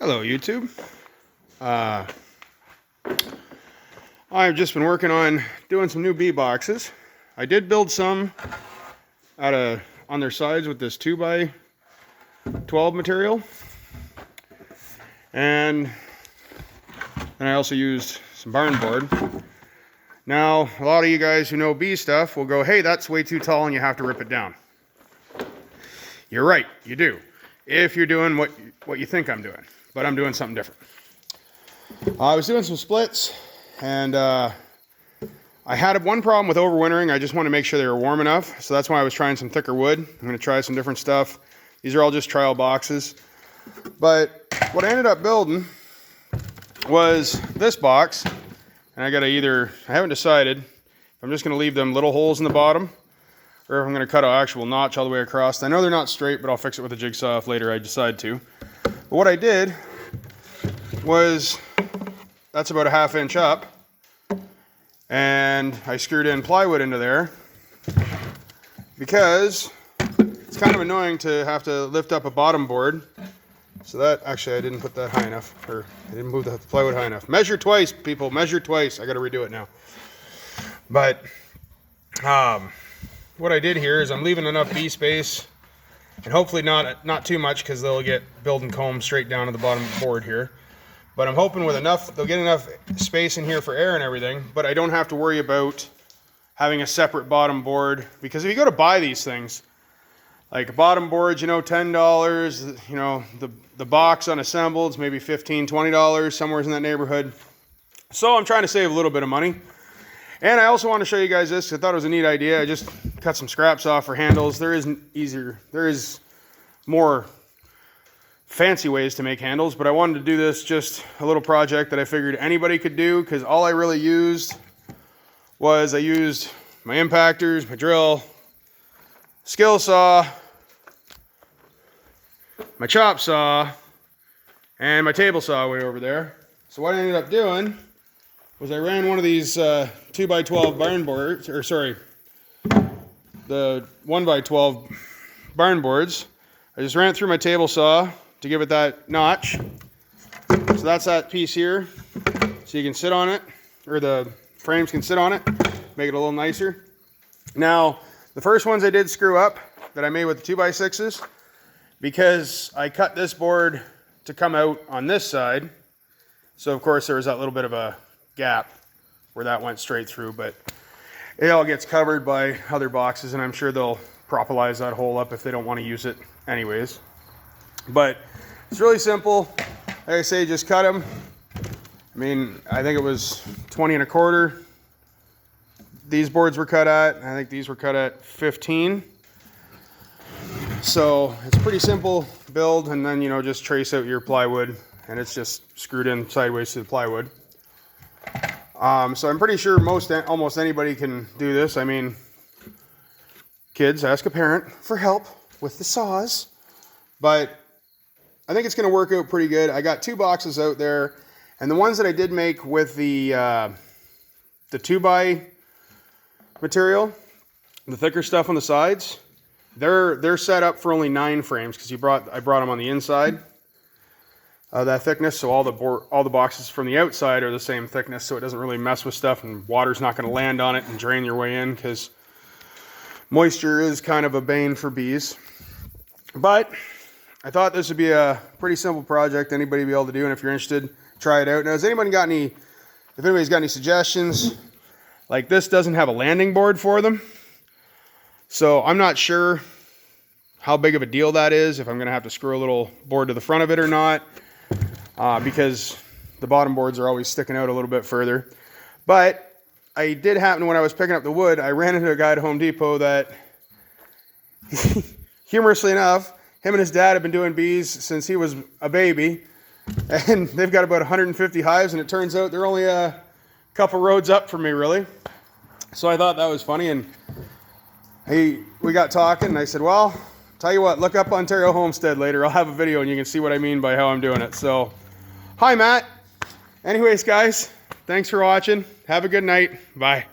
Hello YouTube. I've just been working on doing some new bee boxes. I did build some on their sides with this 2x12 material, and then I also used some barn board. Now a lot of you guys who know bee stuff will go, hey, that's way too tall and you have to rip it down. You're right, you do, if you're doing what you think I'm doing. But I'm doing something different. I was doing some splits, and I had one problem with overwintering. I just wanted to make sure they were warm enough, so that's why I was trying some thicker wood. I'm going to try some different stuff. These are all just trial boxes. But what I ended up building was this box, and I haven't decided if I'm just going to leave them little holes in the bottom, or if I'm going to cut an actual notch all the way across. I know they're not straight, but I'll fix it with a jigsaw if later I decide to. But what I did was, that's about a 1/2 inch up, and I screwed in plywood into there because it's kind of annoying to have to lift up a bottom board. So that, actually I didn't put that high enough, or I didn't move the plywood high enough. Measure twice, people, measure twice. I got to redo it now. But what I did here is I'm leaving enough bee space, and hopefully not too much, because they'll get build and comb straight down to the bottom board here. But I'm hoping with enough, they'll get enough space in here for air and everything, but I don't have to worry about having a separate bottom board. Because if you go to buy these things, like bottom boards, you know, $10, you know, the box unassembled is maybe $15, $20, somewhere in that neighborhood. So I'm trying to save a little bit of money. And I also want to show you guys this. I thought it was a neat idea. I just cut some scraps off for handles. There is more fancy ways to make handles, but I wanted to do this, just a little project that I figured anybody could do, because all I really used was, I used my impactors, my drill, skill saw, my chop saw, and my table saw way over there. So what I ended up doing was I ran one of these 2x12 barn boards, or sorry, the 1x12 barn boards. I just ran it through my table saw to give it that notch. So that's that piece here. So you can sit on it, or the frames can sit on it, make it a little nicer. Now, the first ones I did screw up that I made with the 2x6s, because I cut this board to come out on this side. So of course there was that little bit of a gap where that went straight through, but it all gets covered by other boxes, and I'm sure they'll propolize that hole up if they don't want to use it anyways. But it's really simple. Like I say, just cut them. I mean, I think it was 20 1/4 these boards were cut at. I think these were cut at 15. So it's a pretty simple build, and then, you know, just trace out your plywood, and it's just screwed in sideways to the plywood. So I'm pretty sure almost anybody can do this. I mean, kids, ask a parent for help with the saws. But I think it's going to work out pretty good. I got 2 boxes out there, and the ones that I did make with the 2x material, the thicker stuff on the sides, they're set up for only 9 frames, because I brought them on the inside. That thickness, so all the boxes from the outside are the same thickness, so it doesn't really mess with stuff, and water's not going to land on it and drain your way in, because moisture is kind of a bane for bees. But I thought this would be a pretty simple project anybody be able to do, and if you're interested, try it out. Now, if anybody's got any suggestions, like this doesn't have a landing board for them, so I'm not sure how big of a deal that is, if I'm going to have to screw a little board to the front of it or not. Because the bottom boards are always sticking out a little bit further. But I did happen, when I was picking up the wood, I ran into a guy at Home Depot that, humorously enough, him and his dad have been doing bees since he was a baby, and they've got about 150 hives, and it turns out they're only a couple roads up from me, really. So I thought that was funny, and we got talking, and I said, well, tell you what, look up Ontario Homestead later. I'll have a video and you can see what I mean by how I'm doing it. So, hi Matt. Anyways, guys, thanks for watching. Have a good night. Bye.